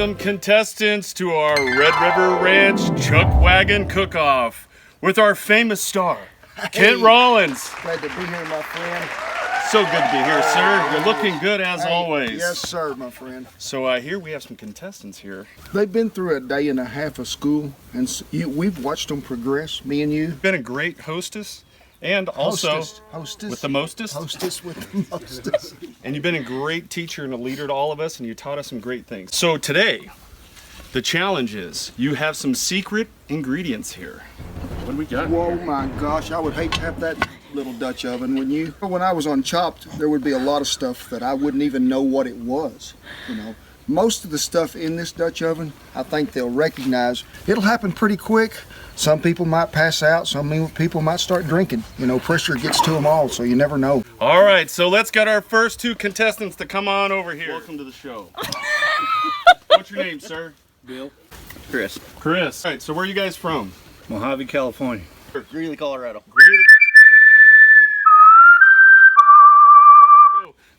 Welcome contestants to our Red River Ranch Chuck Wagon Cook-Off with our famous star, Kent Rollins. Glad to be here, my friend. So good to be here, sir. You're looking good as always. Yes, sir, my friend. So here we have some contestants here. They've been through a day and a half of school, and we've watched them progress, me and you. Been a great hostess. And also hostess with the mostest. Hostess with the mostest. And you've been a great teacher and a leader to all of us, and you taught us some great things. So today, the challenge is you have some secret ingredients here. What do we got? Whoa, my gosh, I would hate to have that little Dutch oven, wouldn't you? When I was on Chopped, there would be a lot of stuff that I wouldn't even know what it was, you know. Most of the stuff in this Dutch oven, I think they'll recognize. It'll happen pretty quick. Some people might pass out. Some people might start drinking. You know, pressure gets to them all, so you never know. All right, so let's get our first two contestants to come on over here. Welcome to the show. What's your name, sir? Bill. Chris. Chris. All right, so where are you guys from? Mojave, California. Greeley, Colorado.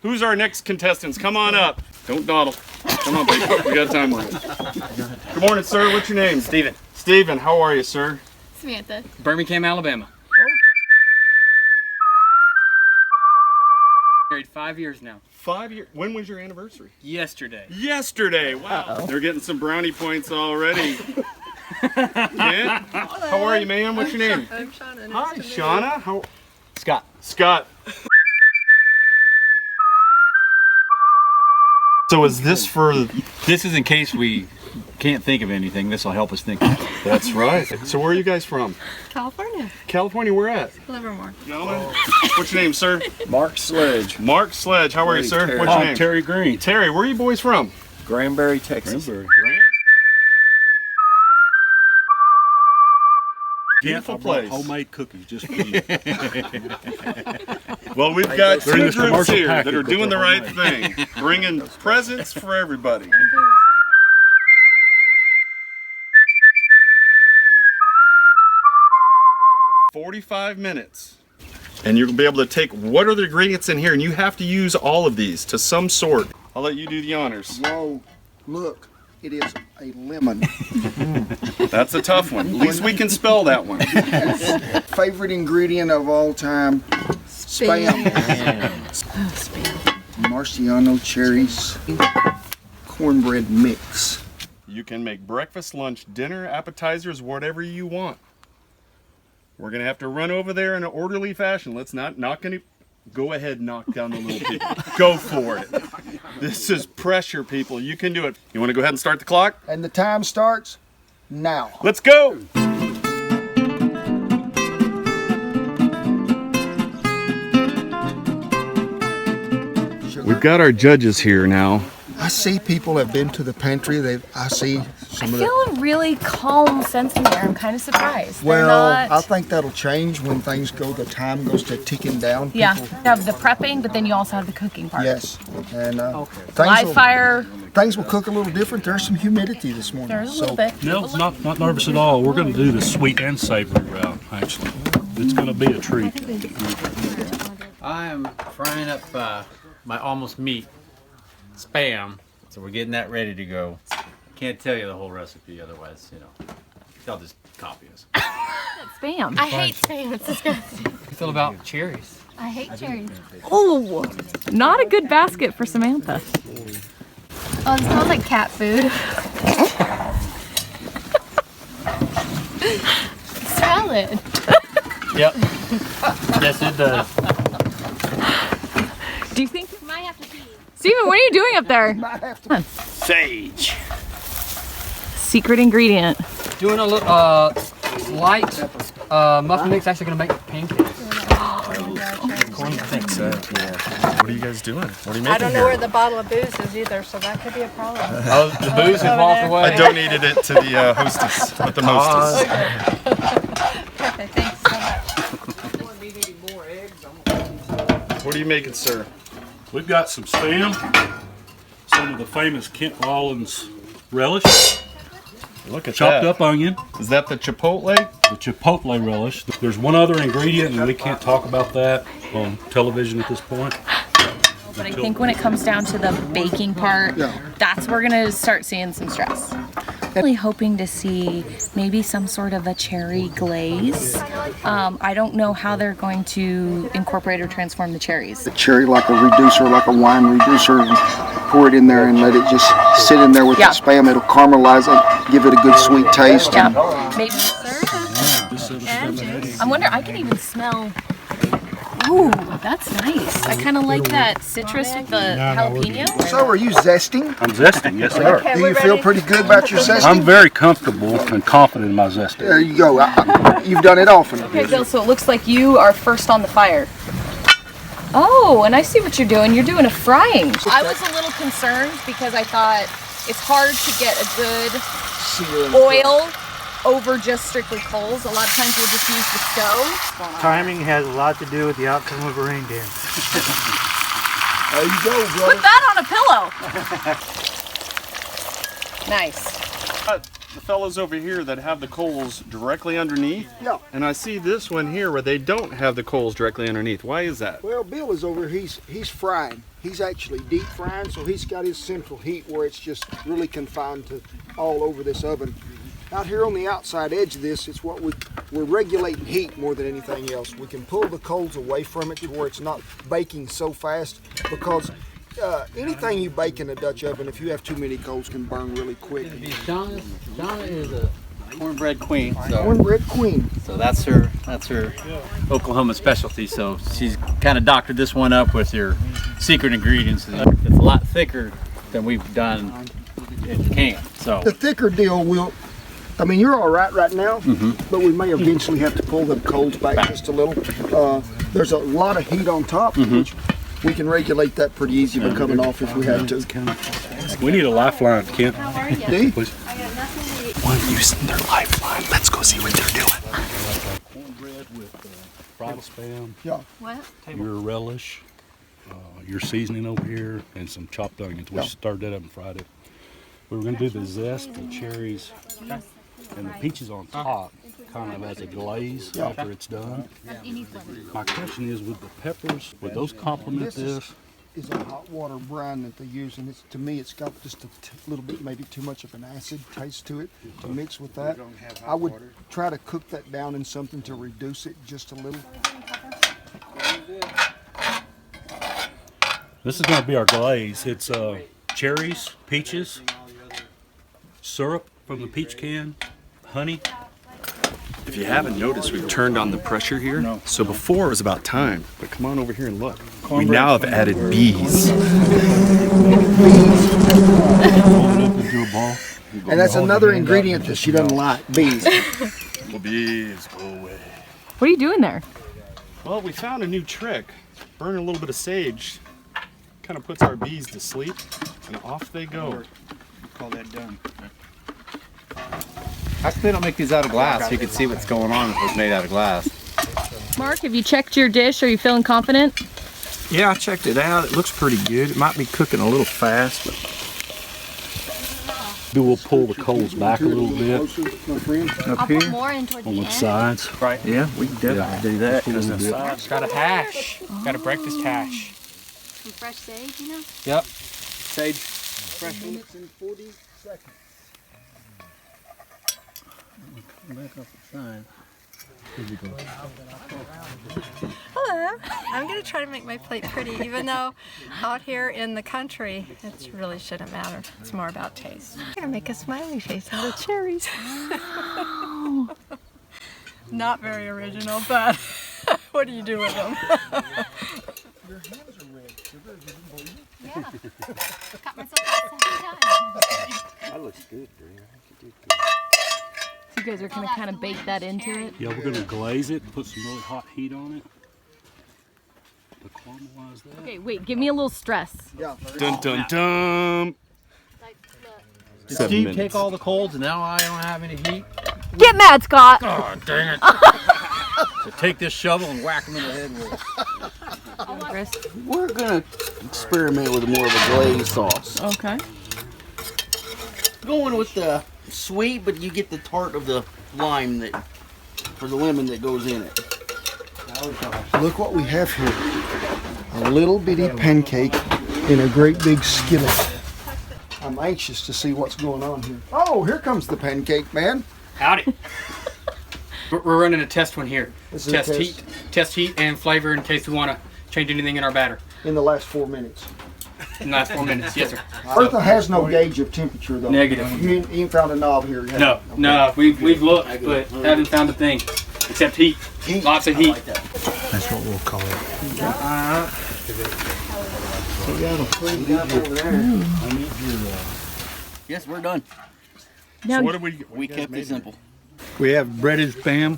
Who's our next contestants? Come on up. Don't dawdle. Come on, baby. We got a time limit. Good morning, sir. What's your name? Steven. Steven, how are you, sir? Samantha. Birmingham, Alabama. Married 5 years now. 5 years. When was your anniversary? Yesterday. Yesterday. Wow. They're getting some brownie points already. Kent, how are you, ma'am? What's your name? I'm Shauna. Hi, Shauna. How? Scott. Scott. So is this for? This is in case we can't think of anything. This will help us think. That's right. So where are you guys from? California. California, where at? Livermore. Gentlemen, what's your name, sir? Mark Sledge. Mark Sledge. How are you, sir? Terry. What's your name? Terry Green. Terry, where are you boys from? Granbury, Texas. Beautiful place. Homemade cookies just for you. Well, we've got They're in two this groups commercial here that package, are but doing the they're right homemade. thing, bringing presents for everybody. 45 minutes. And you're going to be able to take what are the ingredients in here, and you have to use all of these to some sort. I'll let you do the honors. Whoa, look, it is a lemon. That's a tough one. At least we can spell that one. Favorite ingredient of all time, Spam. Marciano cherries, cornbread mix. You can make breakfast, lunch, dinner, appetizers, whatever you want. We're going to have to run over there in an orderly fashion. Let's not going to go ahead and knock down the little people. Go for it. This is pressure, people. You can do it. You want to go ahead and start the clock? And the time starts now. Let's go. We've got our judges here now. I see people have been to the pantry. I see some of I feel a really calm sense in there. I'm kind of surprised. Well, They're not... I think that'll change when things go. The time goes to ticking down. Yeah, People, you have the prepping, but then you also have the cooking part. yes, and Live fire. Things will cook a little different. There's some humidity this morning. There's a little bit. No, not nervous at all. We're going to do the sweet and savory route, actually. It's going to be a treat. I am frying up my almost meat, Spam. So we're getting that ready to go. Can't tell you the whole recipe, otherwise, you know, they'll just copy us. Spam. I hate spam. It's disgusting. What do you feel about cherries? I hate cherries. Oh, not a good basket for Samantha. Oh, it smells like cat food. Smell it. Yep. Yes, it does. Do you think you might have to pee? Steven, what are you doing up there? Sage. Secret ingredient. Doing a little light muffin mix. Actually going to make pancakes. What are you guys doing? What are you making I don't know here? where the bottle of booze is either, so that could be a problem. Oh, the booze has walked away. I donated it to the hostess, but the mostess. Perfect, thanks so much. What are you making, sir? We've got some Spam, some of the famous Kent Rollins relish, Look at chopped that. up onion, Is that the Chipotle? the chipotle relish. There's one other ingredient, and we can't talk about that on television at this point. But I think when it comes down to the baking part, that's where we're gonna start seeing some stress. Really hoping to see maybe some sort of a cherry glaze. I don't know how they're going to incorporate or transform the cherries. The cherry like a reducer, like a wine reducer, and pour it in there and let it just sit in there with the Spam. It'll caramelize it, give it a good sweet taste. Yeah, maybe. I wonder, I can even smell. Ooh, that's nice. I kind of like that citrus with the jalapeno. So are you zesting? I'm zesting, yes sir. Do you feel pretty good about your zesting? I'm very comfortable and confident in my zesting. There you go. You've done it often. Okay, Bill, so it looks like you are first on the fire. Oh, and I see what you're doing. You're doing a frying. I was a little concerned because I thought it's hard to get a good oil over just strictly coals. A lot of times we'll just use the stove. Timing has a lot to do with the outcome of a rain dance. There you go, brother. Put that on a pillow. Nice. The fellows over here that have the coals directly underneath. Yeah. And I see this one here where they don't have the coals directly underneath. Why is that? Well, Bill is over. He's frying. He's actually deep frying, so he's got his central heat where it's just really confined to all over this oven. Out here on the outside edge of this, it's what we're regulating heat more than anything else. We can pull the coals away from it to where it's not baking so fast, because anything you bake in a Dutch oven, if you have too many coals, can burn really quick. Donna is a cornbread queen. So, Cornbread queen. so that's her Oklahoma specialty. So she's kind of doctored this one up with your secret ingredients. It's a lot thicker than we've done in can. So The thicker deal will, I mean, you're all right now, but we may eventually have to pull the coals back just a little. There's a lot of heat on top, which we can regulate that pretty easy by coming off if we have to. We need a lifeline, Kent. Do you? Please. One using their lifeline. Let's go see what they're doing. Cornbread with fried spam, Yeah. What? your relish, your seasoning over here, and some chopped onions. We stirred that up and fried it. We were going to do the zest, the cherries, and the peaches on top, kind of as a glaze after it's done. My question is, with the peppers, would those complement this? Is a hot water brine that they use, and to me it's got just a little bit, maybe too much of an acid taste to it to mix with that. I would try to cook that down in something to reduce it just a little. This is going to be our glaze. It's cherries, peaches, syrup from the peach can, honey. If you haven't noticed, we've turned on the pressure here. No. So before it was about time, but come on over here and look. We now have added bees. And that's another ingredient that she doesn't like, bees. Well, bees, go away. What are you doing there? Well, we found a new trick. Burn a little bit of sage. Kind of puts our bees to sleep, and off they go. Call that done. how come they don't make these out of glass so you can see what's going on if it's made out of glass? Mark, have you checked your dish? Are you feeling confident? Yeah, I checked it out. It looks pretty good. It might be cooking a little fast, but We'll pull the coals back a little bit up here More in towards on the the end. sides. right? Yeah, we can definitely do that. Just a little bit. Got a hash. Got a breakfast hash. Some fresh sage, you know? Yep. Sage. Fresh. Minutes and 40 seconds. Back off the side. Hello. I'm going to try to make my plate pretty, even though out here in the country, it really shouldn't matter. It's more about taste. I'm going to make a smiley face out of cherries. Not very original, but what do you do with them? Your hands are red. Sugar, did you believe it? Yeah. Got myself a second time. That looks good, Bree. You guys are gonna kind of bake that into it. Yeah, we're going to glaze it and put some really hot heat on it to caramelize that. Okay, wait, give me a little stress. Yeah. Dun dun dun. Did 7 Steve minutes. take all the coals and now I don't have any heat? Get mad, Scott! Oh, dang it. So take this shovel and whack him in the head with it. Chris. We're gonna experiment with more of a glazed sauce. Okay. Going with the sweet, but you get the tart of the lime that, or the lemon that goes in it. Look what we have here. A little bitty pancake in a great big skillet. I'm anxious to see what's going on here. Oh, here comes the pancake man. Howdy. We're running a test one here. This is a test. Test heat and flavor in case we want to change anything in our batter. In the last 4 minutes. In the last 4 minutes, yes sir. Eartha has no gauge of temperature though. Negative. You ain't found a knob here yet. No, no, we've looked, but haven't found a thing except heat. Lots of heat. That's what we'll call it. Yes, we're done. So what do We kept it simple. We have breaded spam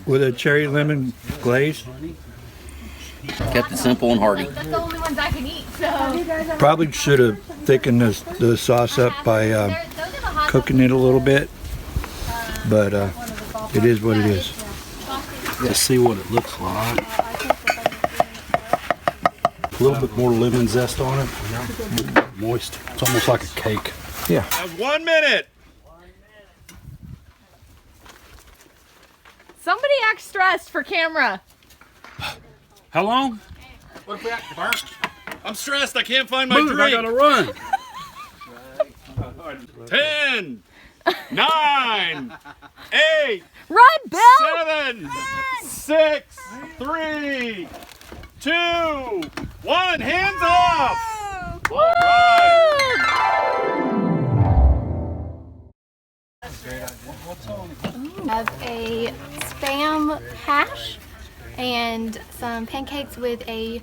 with a cherry lemon glaze. Kept it simple and hearty. That's the only ones I can eat, so. Probably should have thickened the sauce up by cooking it a little bit, but it is what it is. Let's see what it looks like. A little bit more lemon zest on it. Moist. It's almost like a cake. Yeah. That's 1 minute. Somebody act stressed for camera. How long? What if we act burnt? I'm stressed. I can't find my Move, I drink. gotta run. 10, 9, 8, Run, Bill! 7, 6, 3, 2, 1. Hands off. All right. Have a spam hash and some pancakes with a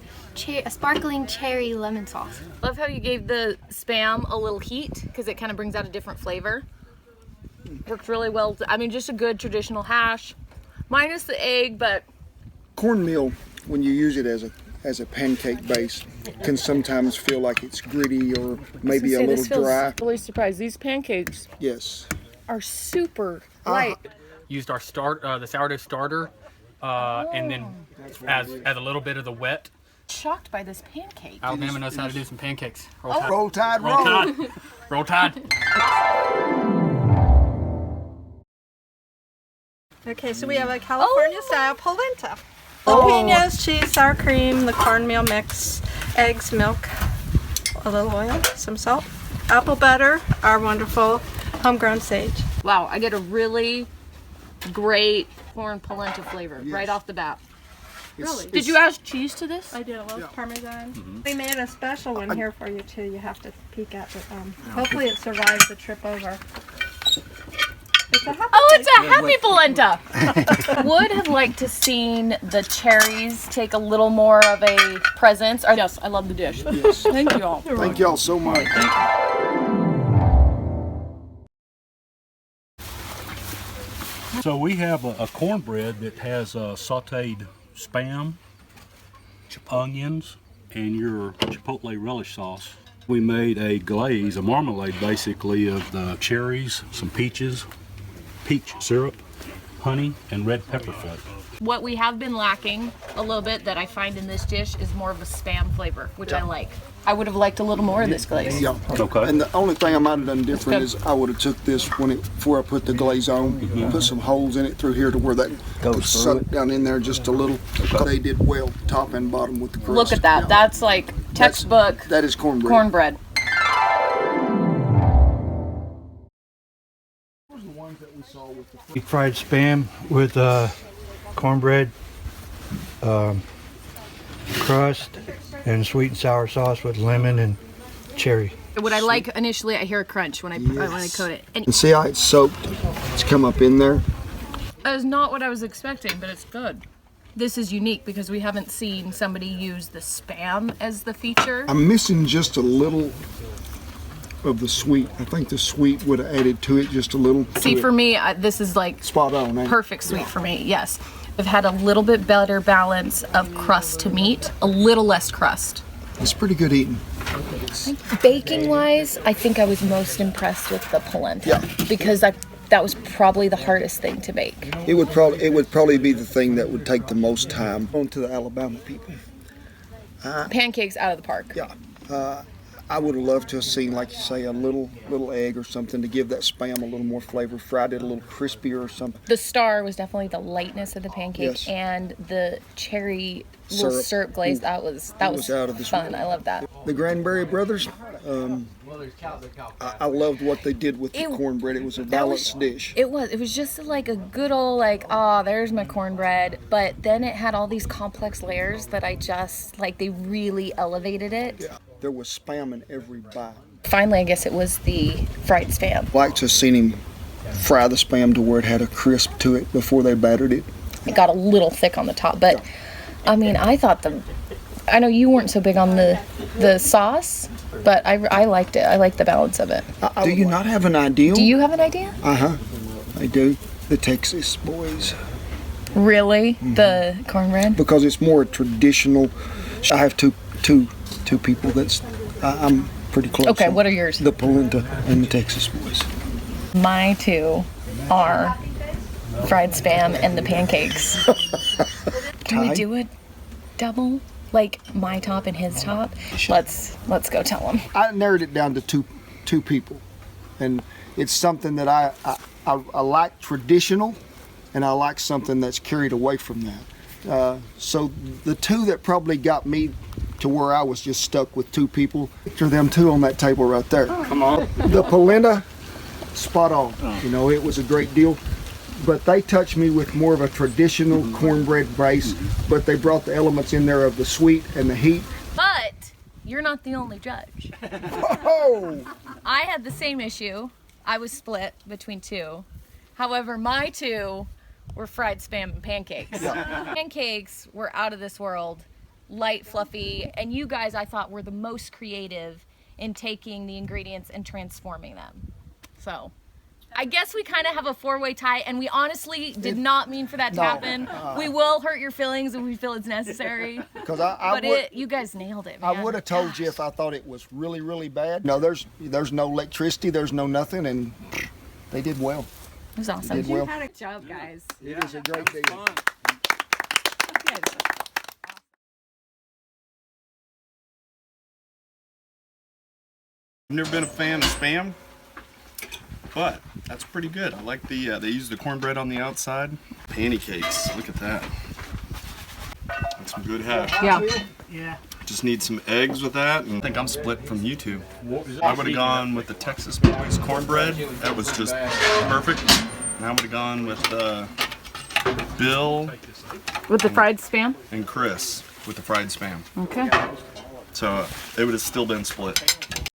sparkling cherry lemon sauce. Love how you gave the Spam a little heat because it kind of brings out a different flavor. Worked really well. I mean, just a good traditional hash, minus the egg, but Cornmeal, when you use it as a pancake base, can sometimes feel like it's gritty or maybe a little dry. Really surprised. These pancakes Yes. are super light. Used our the sourdough starter, and then as a little bit of the wet. Shocked by this pancake. Alabama knows how to do some pancakes. Roll Tide, Roll Tide. Roll Tide. Okay, so we have a California style polenta. Jalapenos, cheese, sour cream, the cornmeal mix, eggs, milk, a little oil, some salt, apple butter, our wonderful homegrown sage. Wow, I get a really great corn polenta flavor right off the bat. Really? Did you add cheese to this? I did a little Parmesan. We made a special one here for you too. You have to peek at it. Hopefully it survives the trip over. It's a happy it's a happy polenta. Would have liked to seen the cherries take a little more of a presence. Yes, I love the dish. Yes. Thank you all. Thank y'all so much. So we have a cornbread that has sauteed spam, onions, and your chipotle relish sauce. We made a glaze, a marmalade basically, of the cherries, some peaches, peach syrup, honey, and red pepper flake. What we have been lacking a little bit that I find in this dish is more of a Spam flavor, which I like. I would have liked a little more of this glaze. Yeah. Okay. And the only thing I might have done different is I would have took this before I put the glaze on, put some holes in it through here to where that goes suck down in there just a little. They did well, top and bottom with the crust. Look at that. Yeah. That's like textbook That is cornbread. cornbread. Fried spam with cornbread, crust, and sweet and sour sauce with lemon and cherry. What I like initially, I hear a crunch when I coat it. And And see how it's soaked? It's come up in there. that is not what I was expecting, but it's good. This is unique because we haven't seen somebody use the Spam as the feature. I'm missing just a little of the sweet. I think the sweet would have added to it just a little. See, for me, this is like spot on, ain't it? perfect sweet for me, yes. I've had a little bit better balance of crust to meat, a little less crust. It's pretty good eating. Baking wise, I think I was most impressed with the polenta. Yeah. Because that was probably the hardest thing to bake. It would probably be the thing that would take the most time. On to the Alabama people. Pancakes out of the park. Yeah. I would have loved to have seen, like you say, a little egg or something to give that Spam a little more flavor. Fried it a little crispier or something. The star was definitely the lightness of the pancake, Yes. and the cherry little syrup glaze. That was out of this fun. world. I love that. The Granberry Brothers, I loved what they did with the cornbread. It was a balanced dish. It was just like a good old there's my cornbread, but then it had all these complex layers that I just they really elevated it. Yeah, there was Spam in every bite. Finally, I guess it was the fried Spam. Like to have seen him fry the Spam to where it had a crisp to it before they battered it. It got a little thick on the top, but I mean, I know you weren't so big on the sauce, but I liked it. I liked the balance of it. Do you not have an idea? Do you have an idea? I do. The Texas boys. Really? The cornbread? Because it's more traditional. I have two people that's I'm pretty close. Okay, on. what are yours? The Polenta and the Texas boys. My two are fried Spam and the pancakes. Can we do it double? Like my top and his top? Let's go tell them. I narrowed it down to two people, and it's something that I like traditional, and I like something that's carried away from that. So the two that probably got me to where I was just stuck with two people, picture them two on that table right there. Come on. The Polenta, spot on. You know, it was a great deal. But they touched me with more of a traditional cornbread base, but they brought the elements in there of the sweet and the heat. But you're not the only judge. Oh! I had the same issue. I was split between two. However, my two were fried Spam and pancakes. Pancakes were out of this world, light, fluffy, and you guys, I thought, were the most creative in taking the ingredients and transforming them. So I guess we kind of have a four-way tie, and we honestly did not mean for that to happen. We will hurt your feelings if we feel it's necessary. Because you guys nailed it, man. I would have told you if I thought it was really, really bad. No, there's no electricity, there's no nothing, and they did well. It was awesome. Did well. You had a job, guys. It is a great deal. I've never been a fan of Spam, but that's pretty good. I like the they use the cornbread on the outside. Pancakes, look at that. That's some good hash. Yeah. Just need some eggs with that, and I think I'm split from you two. I would have gone with the Texas boys cornbread. That was just perfect. And I would have gone with Bill With the fried Spam? and Chris with the fried Spam. Okay. So it would have still been split.